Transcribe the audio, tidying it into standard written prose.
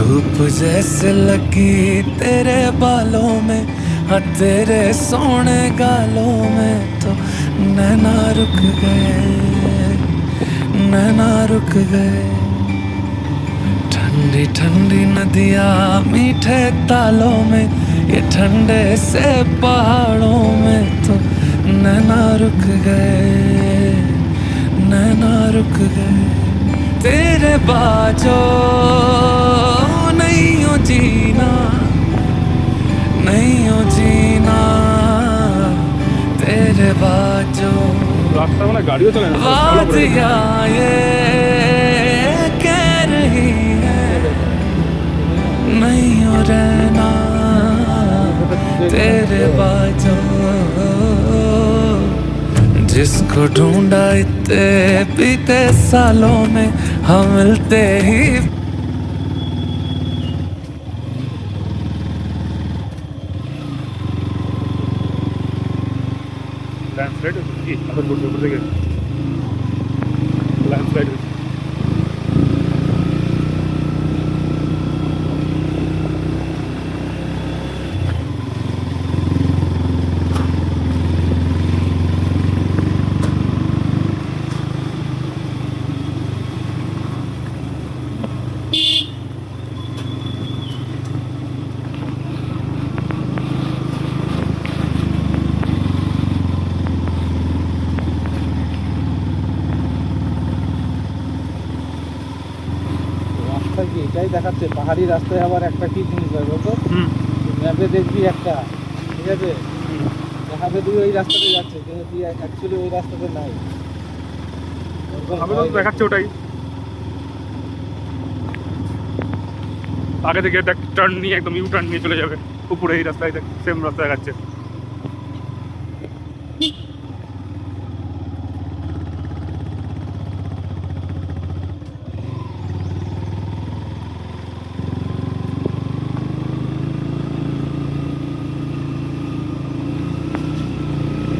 धूप जैसे लगी तेरे बालों में, हाँ तेरे सोने गालों में तो नैना रुक गए, नैना रुक गए। ठंडी ठंडी नदियाँ मीठे तालों में, ये ठंडे से पहाड़ों में तो नैना रुक गए, नैना रुक गए। तेरे बाजो नहीं हो जीना, नहीं हो जीना तेरे बाजो। রাস্তা মানে গাড়িও চলে না, वादियाँ ये कह रही है नहीं हो रहना तेरे बाजो। जिसको ढूंढा इतने बीते सालों में, हम मिलते ही ল্যান্ডস্লাইড হচ্ছে কি এখন উপর থেকে ল্যান্ডস্লাইড হচ্ছে। কি এটাই দেখাচ্ছে পাহাড়ি রাস্তায় আবার একটা কি জিনিস হয় বলতো, ম্যাপে দেখবি একটা, ঠিক আছে, দেখাবে তুই ওই রাস্তাতে যাচ্ছে কিন্তু তুই অ্যাকচুয়ালি ওই রাস্তাতে নাই। আমি তো দেখাচ্ছে ওটাই, আগে থেকে টার্ন নিয়ে একদম ইউ টার্ন নিয়ে চলে যাবে উপরে, এই রাস্তায় সেম রাস্তা দেখাচ্ছে।